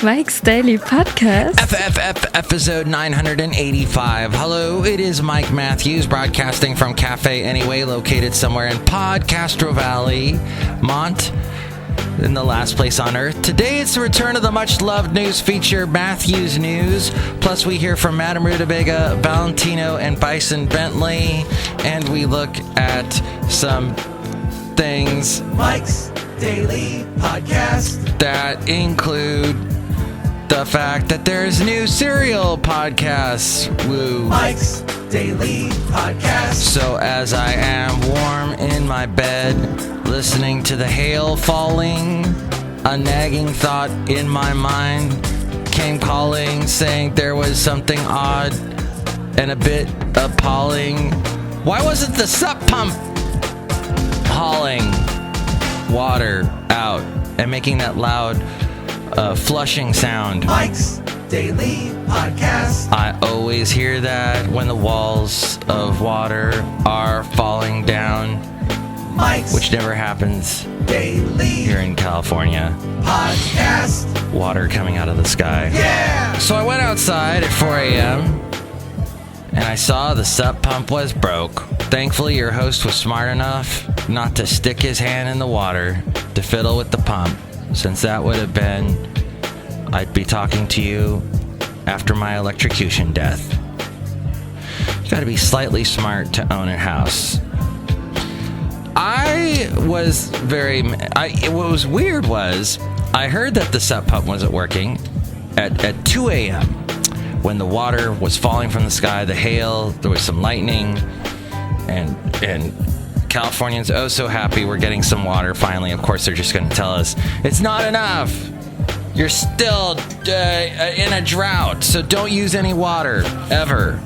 Mike's Daily Podcast. FFF episode 985. Hello, it is Mike Matthews broadcasting from Cafe Anyway, located somewhere in Podcastro Valley, Mont, in the last place on earth. Today it's the return of the much-loved news feature, Matthews News. Plus we hear from Madame Rootabega, Valentino, and Bison Bentley. And we look at some things. Mike's Daily Podcast. That include the fact that there's new serial podcasts. Woo. Mike's Daily Podcast. So as I am warm in my bed, listening to the hail falling, a nagging thought in my mind came calling, saying there was something odd and a bit appalling. Why wasn't the sup pump hauling water out and making that loud flushing sound? Mike's Daily Podcast. I always hear that when the walls of water are falling down, Mike's which never happens Daily here in California. Podcast. Water coming out of the sky. Yeah! So I went outside at 4 a.m. and I saw the sup pump was broke. Thankfully, your host was smart enough not to stick his hand in the water to fiddle with the pump, since that would have been, I'd be talking to you after my electrocution death. You gotta be slightly smart to own a house. What was weird was, I heard that the sup pump wasn't working at 2 a.m. when the water was falling from the sky, the hail, there was some lightning, and Californians so happy we're getting some water finally. Of course, they're just going to tell us it's not enough. You're still in a drought, so don't use any water ever.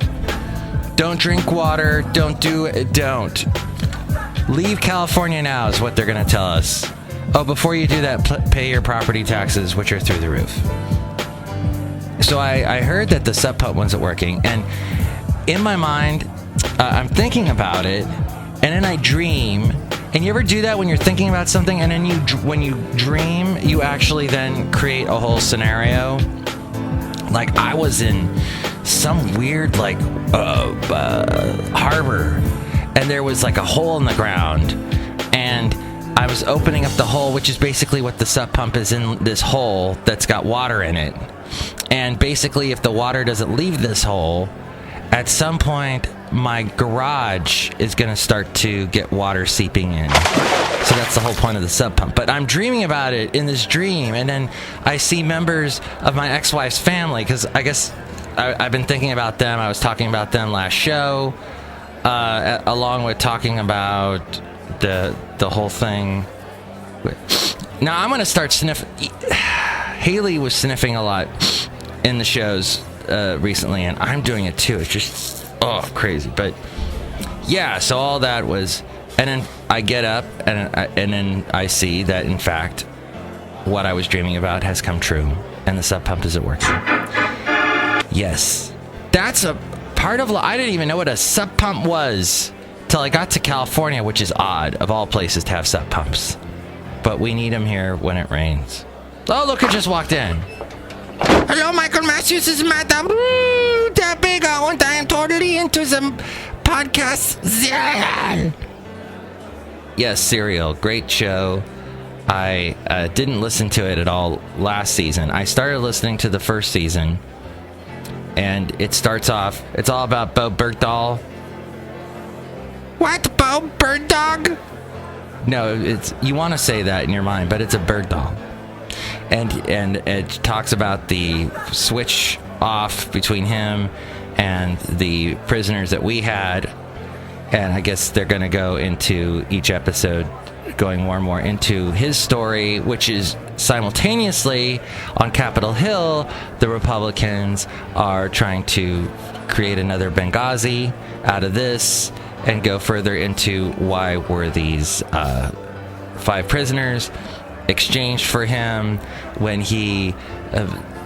Don't drink water. Don't leave California now is what they're going to tell us. Oh, before you do that, pay your property taxes, which are through the roof. So I heard that the sup pump wasn't working, and in my mind, I'm thinking about it, and then I dream. And you ever do that when you're thinking about something, and then when you dream, you actually then create a whole scenario? Like, I was in some weird, harbor, and there was like a hole in the ground, and I was opening up the hole, which is basically what the sup pump is, in this hole that's got water in it. And basically, if the water doesn't leave this hole, at some point, my garage is going to start to get water seeping in. So that's the whole point of the sup pump. But I'm dreaming about it in this dream, and then I see members of my ex-wife's family, because I guess I've been thinking about them. I was talking about them last show, along with talking about the whole thing. Now I'm going to start sniffing. Haley was sniffing a lot in the shows recently, and I'm doing it too. It's just crazy. But yeah, so all that was, and then I get up and then I see that in fact what I was dreaming about has come true, and the sup pump isn't working. Yes, that's a part of. I didn't even know what a sup pump was till I got to California, which is odd, of all places to have sup pumps. But we need them here when it rains. Oh, look, it just walked in. Hello, Michael Matthews, this is Madame Rootabega, and I am totally into some podcast. Yes, Serial, great show. I didn't listen to it at all last season. I started listening to the first season, and it starts off, it's all about Bo Bergdahl. What, Bo Bird Dog? No, it's, you want to say that in your mind, but it's a bird doll. And it talks about the switch off between him and the prisoners that we had. And I guess they're going to go into each episode, going more and more into his story, which is simultaneously on Capitol Hill, the Republicans are trying to create another Benghazi out of this and go further into why were these 5 prisoners exchanged for him when he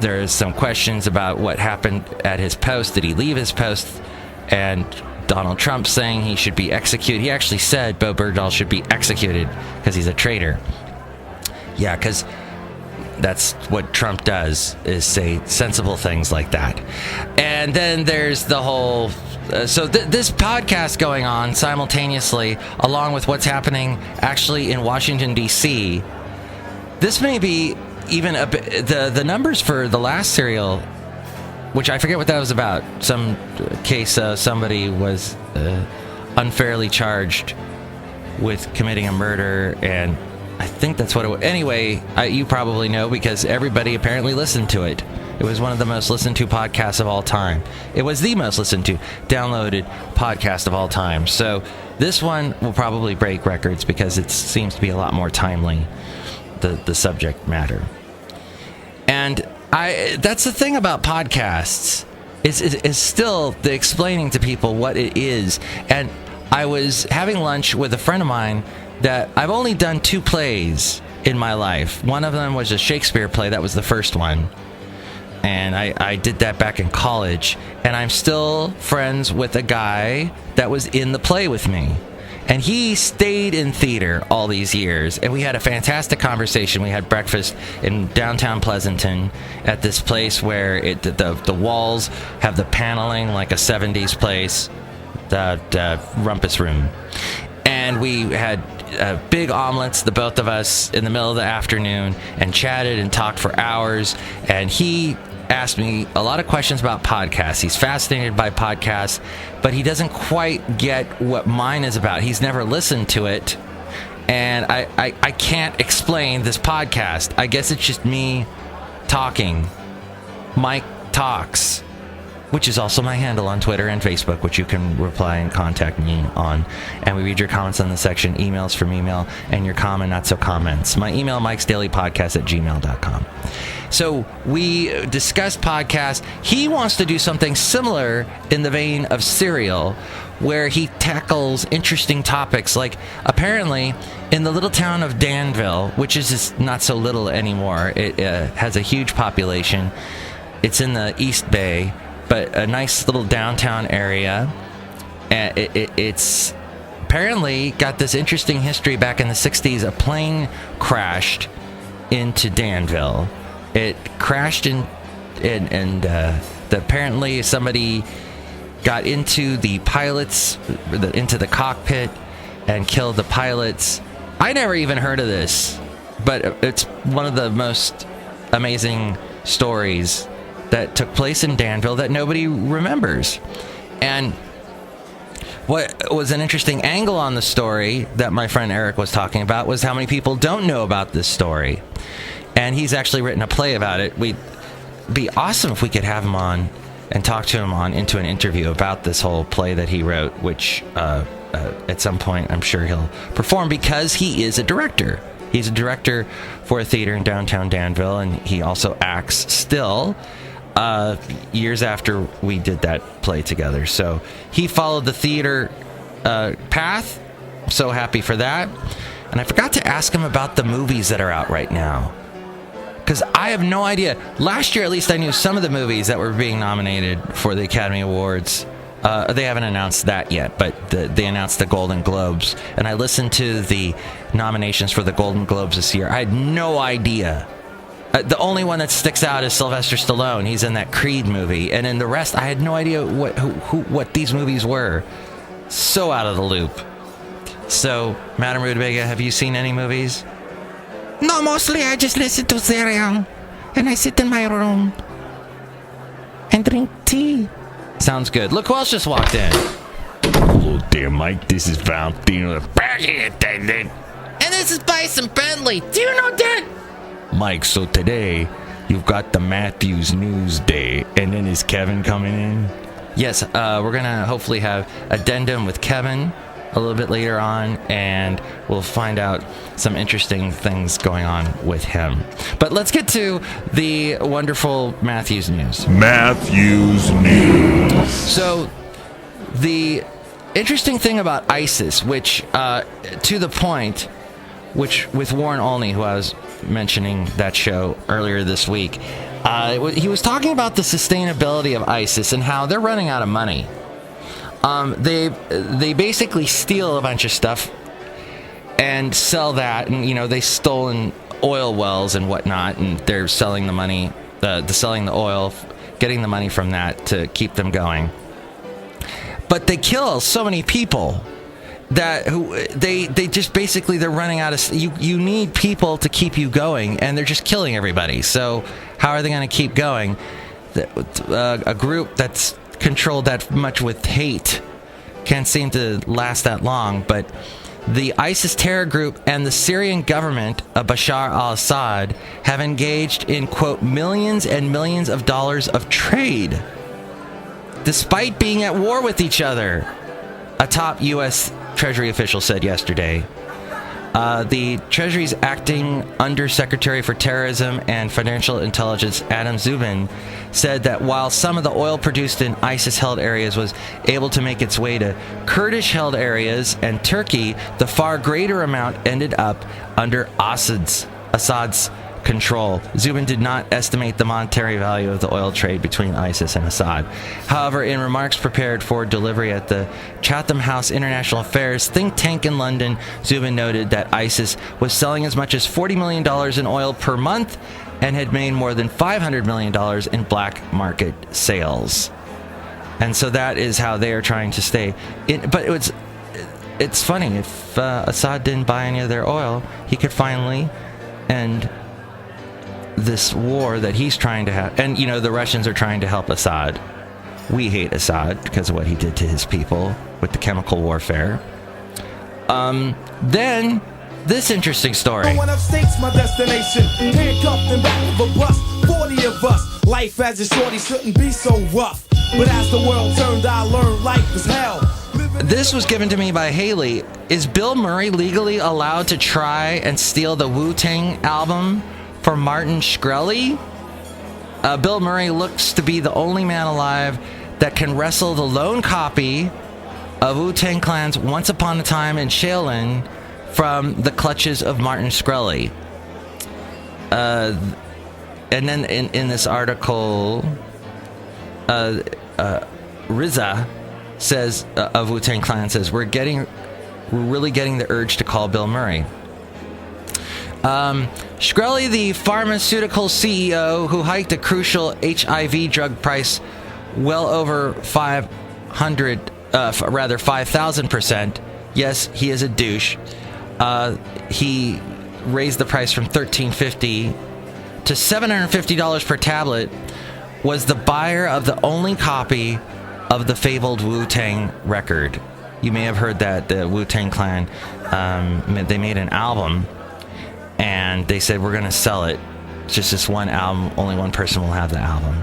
there's some questions about what happened at his post. Did he leave his post? And Donald Trump saying he should be executed. He actually said Bo Bergdahl should be executed because he's a traitor. Yeah, because That's what Trump does, is say sensible things like that. And then there's the whole... this podcast going on simultaneously, along with what's happening actually in Washington, D.C. This may be even a bit... The numbers for the last serial, which I forget what that was about. Some case somebody was unfairly charged with committing a murder, and I think that's what it was. Anyway, you probably know because everybody apparently listened to it. It was one of the most listened to podcasts of all time. It was the most listened to, downloaded podcast of all time. So this one will probably break records because it seems to be a lot more timely, the subject matter. And that's the thing about podcasts, is still the explaining to people what it is. And I was having lunch with a friend of mine that I've only done 2 plays in my life. One of them was a Shakespeare play. That was the first one. And I did that back in college. And I'm still friends with a guy that was in the play with me. And he stayed in theater all these years. And we had a fantastic conversation. We had breakfast in downtown Pleasanton at this place where the walls have the paneling like a 70s place. The rumpus room. And we had big omelets, the both of us, in the middle of the afternoon, and chatted and talked for hours. And he asked me a lot of questions about podcasts. He's fascinated by podcasts, but he doesn't quite get what mine is about. He's never listened to it, and I can't explain this podcast. I guess it's just me talking. Mike Talks, which is also my handle on Twitter and Facebook, which you can reply and contact me on. And we read your comments on the section, emails from email, and your comment, not so comments. My email, mikesdailypodcast@gmail.com. So we discussed podcasts. He wants to do something similar in the vein of Serial, where he tackles interesting topics. Like, apparently, in the little town of Danville, which is just not so little anymore, it has a huge population. It's in the East Bay, but a nice little downtown area. It's apparently got this interesting history. Back in the 60s, a plane crashed into Danville. It crashed apparently somebody got into the pilots, into the cockpit, and killed the pilots. I never even heard of this, but it's one of the most amazing stories that took place in Danville that nobody remembers. And what was an interesting angle on the story that my friend Eric was talking about was how many people don't know about this story. And he's actually written a play about it. We'd be awesome if we could have him on and talk to him into an interview about this whole play that he wrote, which at some point I'm sure he'll perform, because he is a director. He's a director for a theater in downtown Danville, and he also acts still years after we did that play together. So he followed the theater path. I'm so happy for that. And I forgot to ask him about the movies that are out right now, because I have no idea. Last year, at least, I knew some of the movies that were being nominated for the Academy Awards. They haven't announced that yet, but they announced the Golden Globes. And I listened to the nominations for the Golden Globes this year. I had no idea. The only one that sticks out is Sylvester Stallone. He's in that Creed movie. And in the rest, I had no idea what these movies were. So out of the loop. So, Madame Rootabega, have you seen any movies? No, mostly I just listen to Serial, and I sit in my room and drink tea. Sounds good. Look who else just walked in. Hello there, Mike. This is Valentino, the party attendant. And this is Bison Bentley. Do you know that? Mike, so today you've got the Matthews News Day, and then is Kevin coming in? Yes, we're going to hopefully have Addendum with Kevin a little bit later on, and we'll find out some interesting things going on with him. But let's get to the wonderful Matthews News. Matthews News. So, the interesting thing about ISIS, which, to the point, which with Warren Olney, who I was mentioning that show earlier this week, he was talking about the sustainability of ISIS and how they're running out of money. They basically steal a bunch of stuff and sell that, and they've stolen oil wells and whatnot, and they're selling the money, selling the oil, getting the money from that to keep them going. But they kill so many people that they just basically, they're running out of, you need people to keep you going, and they're just killing everybody. So how are they going to keep going? A group that's controlled that much with hate can't seem to last that long. But the ISIS terror group and the Syrian government of Bashar al-Assad have engaged in, quote, millions and millions of dollars of trade, despite being at war with each other, a top U.S. Treasury official said yesterday. The Treasury's acting Undersecretary for Terrorism and Financial Intelligence, Adam Zubin, said that while some of the oil produced in ISIS-held areas was able to make its way to Kurdish-held areas and Turkey, the far greater amount ended up under Assad's control. Zubin did not estimate the monetary value of the oil trade between ISIS and Assad. However, in remarks prepared for delivery at the Chatham House International Affairs think tank in London, Zubin noted that ISIS was selling as much as $40 million in oil per month and had made more than $500 million in black market sales. And so that is how they are trying to stay in. But it's funny, if Assad didn't buy any of their oil, he could finally end this war that he's trying to have. And, you know, the Russians are trying to help Assad. We hate Assad because of what he did to his people with the chemical warfare. Then, this interesting story. One of states, my destination. Handcuffed in back of a bus, 40 of us. Life as a shorty shouldn't be so rough. But as the world turned, I learned life was hell. This was given to me by Haley. Is Bill Murray legally allowed to try and steal the Wu-Tang album for Martin Shkreli? Bill Murray looks to be the only man alive that can wrestle the lone copy of Wu-Tang Clan's Once Upon a Time in Shaolin from the clutches of Martin Shkreli. And then in this article, Riza says, of Wu-Tang Clan, says, we're really getting the urge to call Bill Murray. Shkreli, the pharmaceutical CEO who hiked a crucial HIV drug price well over 5,000%. Yes, he is a douche. He raised the price from $13.50 to $750 per tablet, was the buyer of the only copy of the fabled Wu-Tang record. You may have heard that the Wu-Tang Clan, they made an album, and they said, we're going to sell it. Just this one album, only one person will have the album.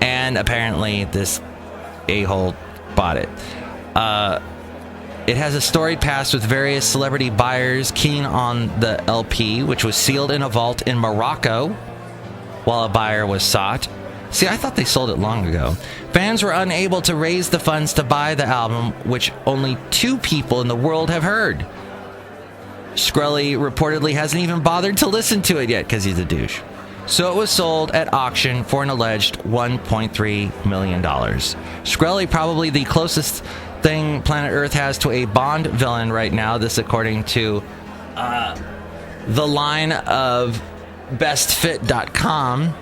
And apparently this a-hole bought it. It has a storied past with various celebrity buyers keen on the LP, which was sealed in a vault in Morocco while a buyer was sought. See, I thought they sold it long ago. Fans were unable to raise the funds to buy the album, which only 2 people in the world have heard. Shkreli reportedly hasn't even bothered to listen to it yet because he's a douche. So it was sold at auction for an alleged $1.3 million. Shkreli, probably the closest thing planet Earth has to a Bond villain right now. This according to the line of bestfit.com,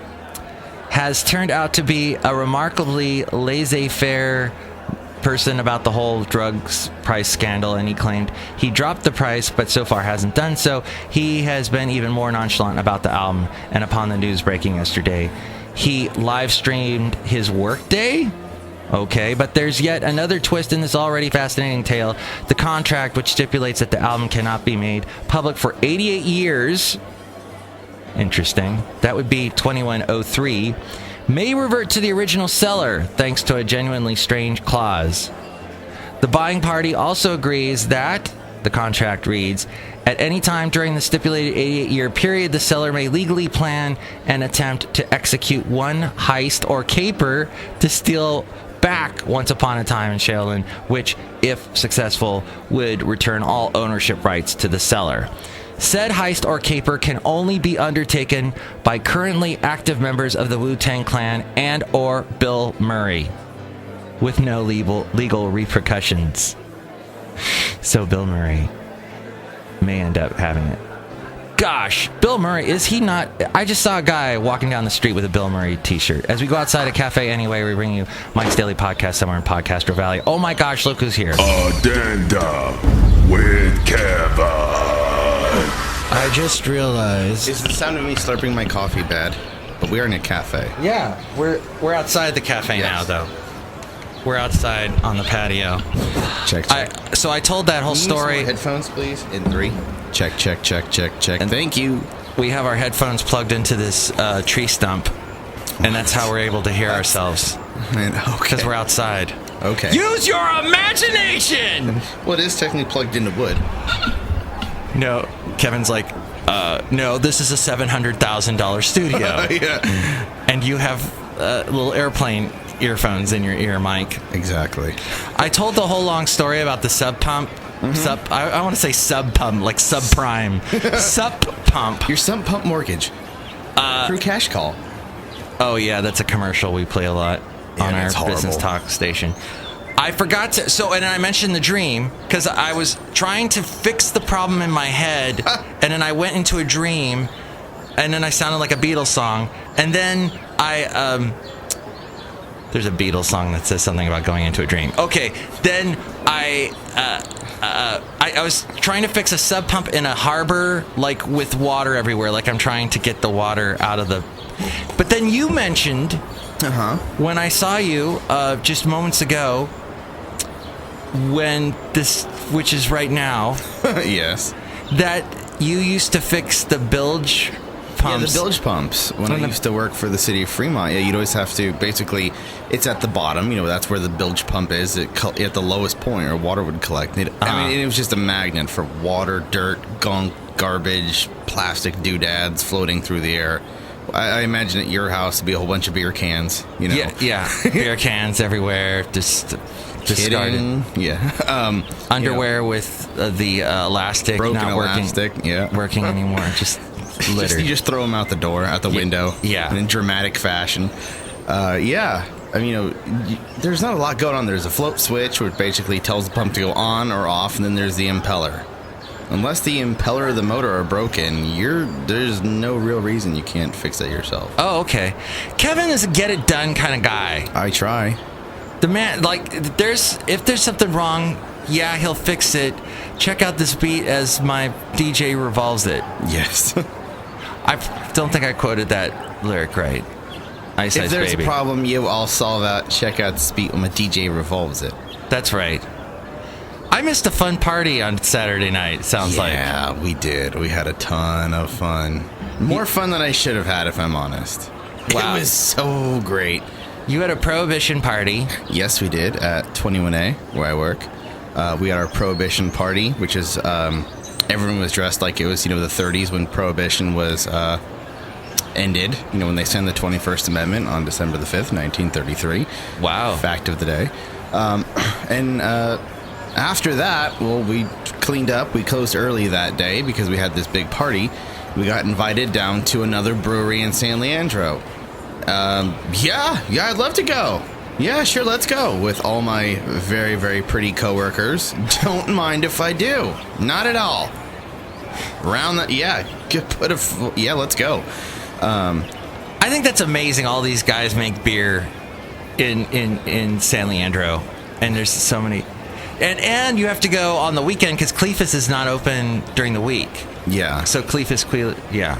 has turned out to be a remarkably laissez-faire person about the whole drugs price scandal, and he claimed he dropped the price but so far hasn't done so. He has been even more nonchalant about the album, and upon the news breaking yesterday, he live streamed his workday. Okay, but there's yet another twist in this already fascinating tale. The contract, which stipulates that the album cannot be made public for 88 years, interesting, that would be 2103, may revert to the original seller thanks to a genuinely strange clause. The buying party also agrees that, the contract reads, at any time during the stipulated 88-year period, the seller may legally plan and attempt to execute one heist or caper to steal back Once Upon a Time in Shaolin, which, if successful, would return all ownership rights to the seller. Said heist or caper can only be undertaken by currently active members of the Wu-Tang Clan and or Bill Murray, with no legal repercussions. So Bill Murray may end up having it. gosh, Bill Murray, is he not? I just saw a guy walking down the street with a Bill Murray t-shirt. As we go outside a cafe anyway, we bring you Mike's Daily Podcast somewhere in Podcaster Valley. Oh my gosh, look who's here. Addendum with Kevin. I just realized... Is the sound of me slurping my coffee bad? But we are in a cafe. Yeah, we're outside the cafe now, though. We're outside on the patio. Check. So I told that whole story. Headphones, please. In 3. Check. And thank you. We have our headphones plugged into this tree stump, and that's how we're able to hear ourselves. Because we're outside. Okay. Use your imagination! Well, it is technically plugged into wood. No, Kevin's like, no, this is a $700,000 studio. Yeah. And you have little airplane earphones in your ear, Mike. Exactly. I told the whole long story about the sub pump. I want to say sub pump, like subprime. Sup pump. Your sump pump mortgage. Through Cash Call. Oh, yeah, that's a commercial we play a lot on our business talk station. I forgot to... So, and I mentioned the dream, because I was trying to fix the problem in my head, and then I went into a dream, and then I sounded like a Beatles song, and then there's a Beatles song that says something about going into a dream. Okay, then I was trying to fix a sub pump in a harbor, like with water everywhere, like I'm trying to get the water out of the... But then you mentioned, when I saw you just moments ago, which is right now, yes, that you used to fix the bilge pumps. Yeah, the bilge pumps. When I used to work for the city of Fremont, yeah, you'd always have to, basically, it's at the bottom, that's where the bilge pump is, at the lowest point, or water would collect. It was just a magnet for water, dirt, gunk, garbage, plastic doodads floating through the air. I imagine at your house to be a whole bunch of beer cans, Yeah, beer cans everywhere, just discarded. Yeah. Underwear with the elastic broken not elastic, working anymore, just littered. You just throw them out the door, out the window, in dramatic fashion. Yeah. I mean, there's not a lot going on. There's a float switch, which basically tells the pump to go on or off, and then there's the impeller. Unless the impeller or the motor are broken, there's no real reason you can't fix that yourself. Oh, okay. Kevin is a get-it-done kind of guy. I try. The man, if there's something wrong, he'll fix it. Check out this beat as my DJ revolves it. Yes. I don't think I quoted that lyric right. Ice if Ice there's Baby. a problem, I'll solve that. Check out this beat when my DJ revolves it. That's right. I missed a fun party on Saturday night, sounds like. Yeah, we did. We had a ton of fun. More fun than I should have had, if I'm honest. Wow. It was so great. You had a Prohibition party. Yes, we did, at 21A, where I work. We had our Prohibition party, which is, everyone was dressed like it was, the 30s when Prohibition was ended. When they signed the 21st Amendment on December the 5th, 1933. Wow. Fact of the day. After that, we cleaned up. We closed early that day because we had this big party. We got invited down to another brewery in San Leandro. I'd love to go. Yeah, sure, let's go. With all my very, very pretty coworkers. Don't mind if I do. Not at all. Let's go. I think that's amazing. All these guys make beer in San Leandro, and there's so many. And you have to go on the weekend because Cleefus is not open during the week. Yeah. So Cleefus, Yeah,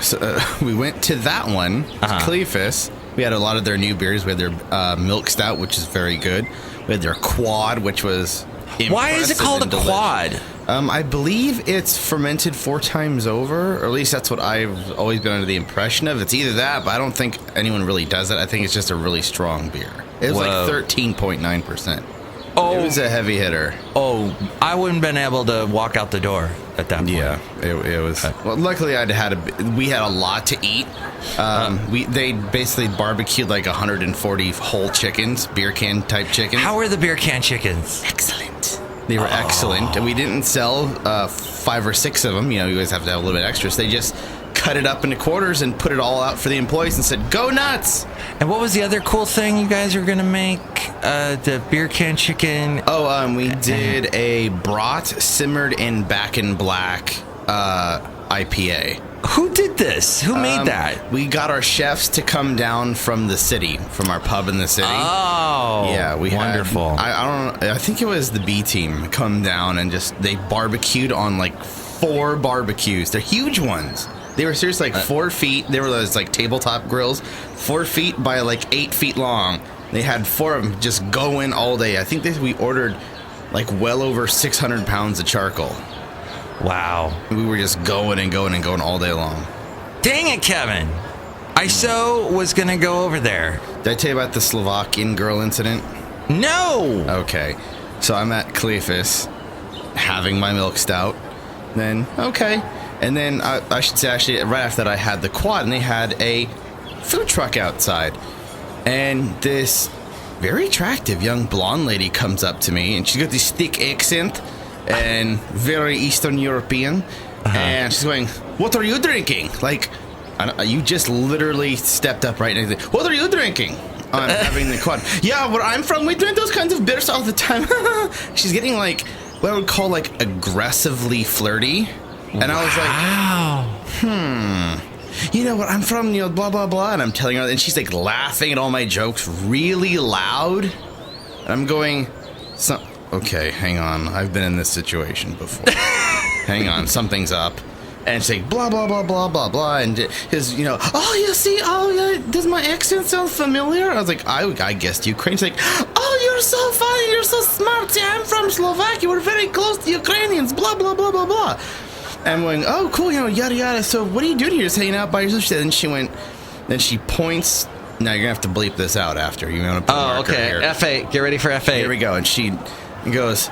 so we went to that one, Cleefus. We had a lot of their new beers. We had their Milk Stout, which is very good. We had their Quad, which was impressive. Why is it called a quad? I believe it's fermented 4 times over, or at least that's what I've always been under the impression of. It's either that, but I don't think anyone really does it. I think it's just a really strong beer. It was like 13.9%. Oh, it was a heavy hitter. Oh, I wouldn't have been able to walk out the door at that point. Yeah, it was. Well, luckily we had a lot to eat. They basically barbecued like 140 whole chickens, beer can type chickens. How were the beer can chickens? Excellent. They were excellent, and we didn't sell 5 or 6 of them. You always have to have a little bit extra. So they just cut it up into quarters and put it all out for the employees and said, "Go nuts!" And what was the other cool thing you guys were gonna make? The beer can chicken. We did a brat simmered in back and black IPA. Who did this? Who made that? We got our chefs to come down from the city, from our pub in the city. Oh, yeah, we wonderful. I think it was the B team come down and they barbecued on like 4 barbecues. They're huge ones. They were seriously like 4 feet. They were those like tabletop grills, 4 feet by like 8 feet long. They had 4 of them just going all day. I think we ordered like well over 600 pounds of charcoal. Wow. We were just going and going and going all day long. Dang it, Kevin. I so was going to go over there. Did I tell you about the Slovakian girl incident? No. Okay. So I'm at Cleophas having my milk stout. Then, okay. And then I should say, actually, right after that, I had the quad, and they had a food truck outside. And this very attractive young blonde lady comes up to me, and she's got this thick accent and very Eastern European. And she's going, "What are you drinking?" Like, you just literally stepped up right now. "What are you drinking?" I'm having the quad. "Yeah, where I'm from, we drink those kinds of beers all the time." She's getting like what I would call like aggressively flirty. And I was like, you know what, I'm from, blah, blah, blah. And I'm telling her, and she's like laughing at all my jokes really loud. And I'm going, okay, hang on. I've been in this situation before. Hang on, something's up. And she's like, blah, blah, blah, blah, blah, blah. And his, "Oh, you see, does my accent sound familiar?" I was like, I guessed Ukraine. She's like, "Oh, you're so funny, you're so smart. See, I'm from Slovakia. We're very close to Ukrainians, blah, blah, blah, blah, blah." And I'm going, "Oh, cool, yada, yada. So what are you doing here? Just hanging out by yourself?" And she points. Now you're going to have to bleep this out after. You want to put a marker okay. here. F8. Get ready for F8. Here we go. And she goes,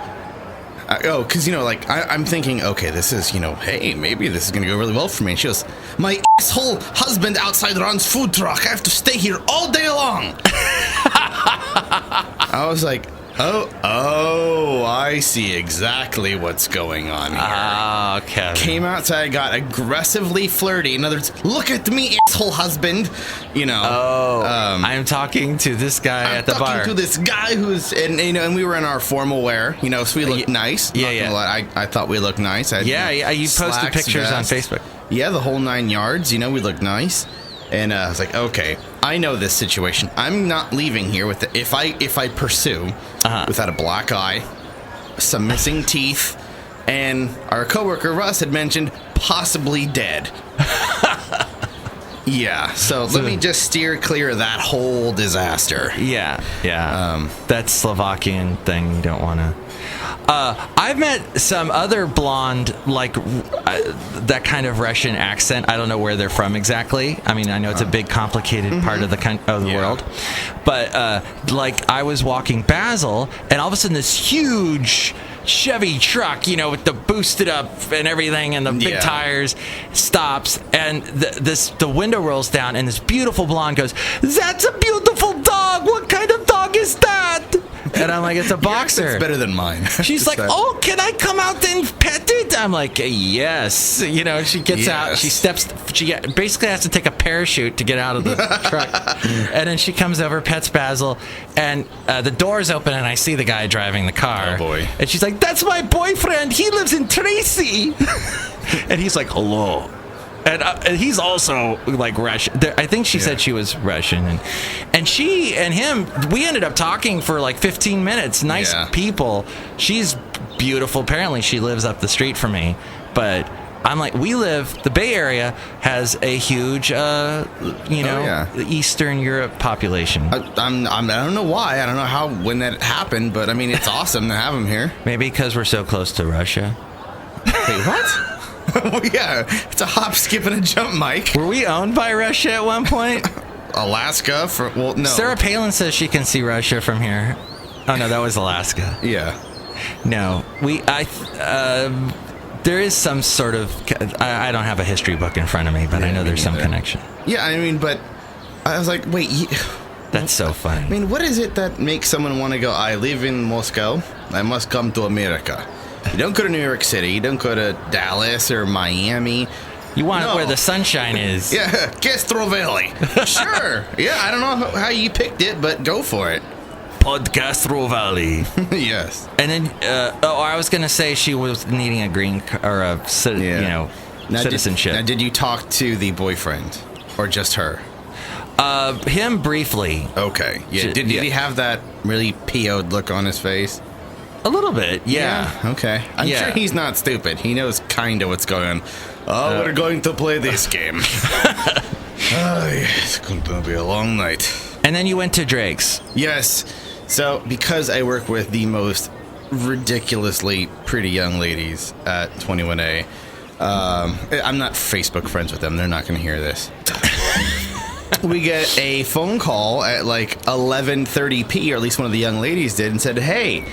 because, I'm thinking, okay, this is, hey, maybe this is going to go really well for me. And she goes, "My asshole husband outside runs food truck. I have to stay here all day long." I was like, Oh, I see exactly what's going on here. Okay. Came outside, got aggressively flirty. In other words, "Look at me, asshole husband." I'm talking to this guy at the bar. I'm talking to this guy who's, and we were in our formal wear, so we looked nice. Yeah. I thought we looked nice. You posted pictures on Facebook. Yeah, the whole 9 yards. We looked nice. And I was like, okay, I know this situation. I'm not leaving here with if I pursue without a black eye, some missing teeth, and our coworker Russ had mentioned possibly dead. Yeah, so let me just steer clear of that whole disaster. Yeah. That Slovakian thing you don't want to. I've met some other blonde, like that kind of Russian accent. I don't know where they're from exactly. I mean, I know it's a big, complicated part of the world. But I was walking Basel, and all of a sudden this huge Chevy truck, with the boosted up and everything and the big tires, stops, and the window rolls down, and this beautiful blonde goes, "That's a beautiful dog. What kind of dog is that?" And I'm like, "It's a boxer." It's better than mine. She's like, "Oh, can I come out and pet it?" I'm like, "Yes." She gets out. She basically has to take a parachute to get out of the truck. And then she comes over, pets Basil, and the door's open, and I see the guy driving the car. Oh, boy. And she's like, "That's my boyfriend. He lives in Tracy." And he's like, "Hello." And he's also like Russian. I think she said she was Russian, and she and him, we ended up talking for like 15 minutes. Nice people. She's beautiful. Apparently, she lives up the street from me. But I'm like, the Bay Area has a huge, Eastern Europe population. I don't know why. I don't know when that happened, but I mean, it's awesome to have them here. Maybe because we're so close to Russia. Wait, what? Well, yeah, it's a hop, skip, and a jump, Mike. Were we owned by Russia at one point? Alaska? No. Sarah Palin says she can see Russia from here. Oh, no, that was Alaska. Yeah. No, there is some sort of, I don't have a history book in front of me, but I know there's some connection. Yeah, I mean, but I was like, wait. That's so funny. I mean, what is it that makes someone want to go, "I live in Moscow, I must come to America"? You don't go to New York City. You don't go to Dallas or Miami. You want it where the sunshine is. Yeah, Castro Valley. Sure. Yeah, I don't know how you picked it, but go for it. Castro Valley. Yes. And then, I was going to say she was needing a green card, or citizenship. Now, did you talk to the boyfriend or just her? Him briefly. Okay. Yeah. Did he have that really PO'd look on his face? A little bit, yeah. Okay. I'm sure he's not stupid. He knows kind of what's going on. Oh, we're going to play this game. It's going to be a long night. And then you went to Drake's. Yes. So, because I work with the most ridiculously pretty young ladies at 21A, I'm not Facebook friends with them. They're not going to hear this. We get a phone call at like 11:30 or at least one of the young ladies did, and said, hey,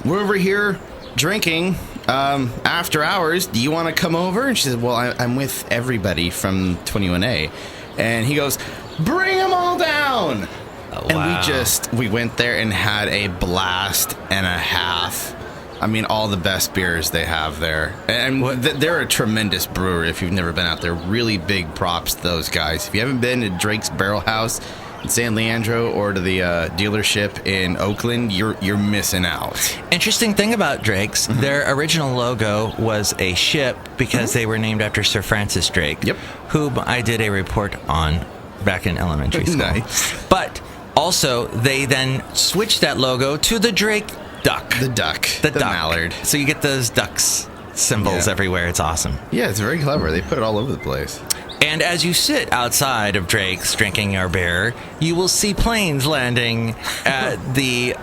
we're over here drinking after hours. Do you want to come over? And she said, well, I'm with everybody from 21A. And he goes, bring them all down. Oh, and wow. we went there and had a blast and a half. I mean, all the best beers they have there. And they're a tremendous brewery if you've never been out there. Really big props to those guys. If you haven't been to Drake's Barrel House in San Leandro or to the dealership in Oakland, you're missing out. Interesting thing about Drake's, their original logo was a ship because they were named after Sir Francis Drake, whom I did a report on back in elementary school. Nice. But also, they then switched that logo to the Drake duck. The duck. The duck. Mallard. So you get those ducks symbols everywhere. It's awesome. Yeah, it's very clever. They put it all over the place. And as you sit outside of Drake's drinking your beer, you will see planes landing at the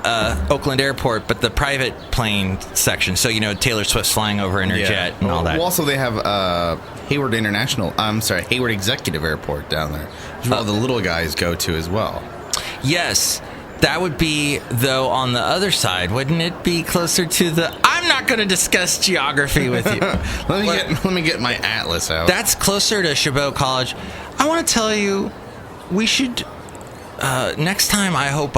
Oakland airport, but the private plane section. So, Taylor Swift's flying over in her jet and all that. Well, also, they have Hayward Hayward Executive Airport down there. Which all the little guys go to as well. Yes. That would be, though, on the other side. Wouldn't it be closer to the... I'm not going to discuss geography with you. Let me get my atlas out. That's closer to Chabot College. I want to tell you, we should... next time, I hope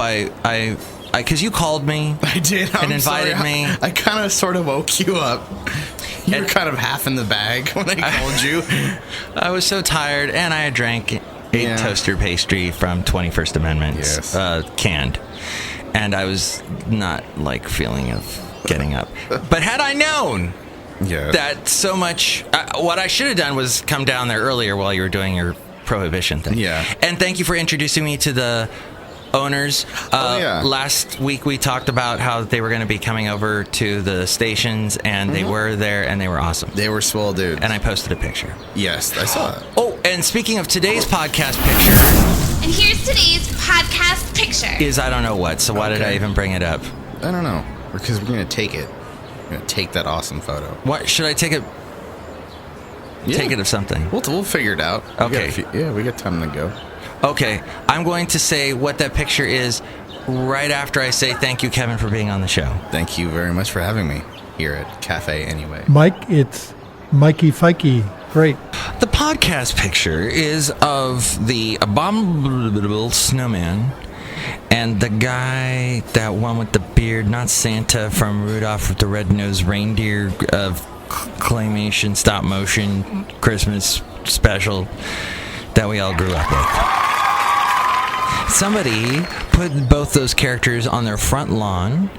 because you called me. I did. And invited me. I kind of sort of woke you up. You were kind of half in the bag when I called you. I was so tired, and I had drank... a toaster pastry from 21st Amendment, canned. And I was not, feeling of getting up. But had I known that so much... what I should have done was come down there earlier while you were doing your prohibition thing. Yeah. And thank you for introducing me to the owners. Last week we talked about how they were going to be coming over to the stations, and they were there, and they were awesome. They were swell dudes. And I posted a picture. Yes, I saw it. Oh, and speaking of today's podcast picture... And here's today's podcast picture. Is I don't know what, so why did I even bring it up? I don't know. Because we're going to take it. We're going to take that awesome photo. What? Should I take it? Yeah. Take it of something. We'll figure it out. Okay. We got time to go. Okay. I'm going to say what that picture is right after I say thank you, Kevin, for being on the show. Thank you very much for having me here at Cafe Anyway. Mike, it's Mikey Fikey. Great. The podcast picture is of the abominable snowman and the guy, that one with the beard, not Santa from Rudolph with the Red-Nosed Reindeer of claymation, stop motion, Christmas special that we all grew up with. Somebody put both those characters on their front lawn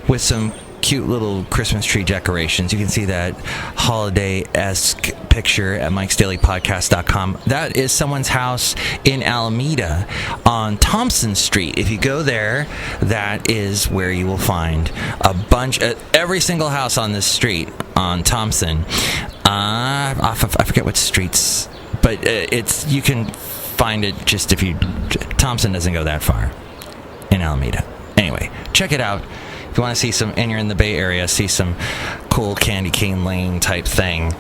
with some cute little Christmas tree decorations. You can see that holiday-esque picture at mikesdailypodcast.com. That is someone's house in Alameda on Thompson Street. If you go there, that is where you will find a bunch of every single house on this street on Thompson. I forget what streets, but you can find it just if you... Thompson doesn't go that far in Alameda. Anyway, check it out. If you want to see some, and you're in the Bay Area, see some cool Candy Cane Lane type thing,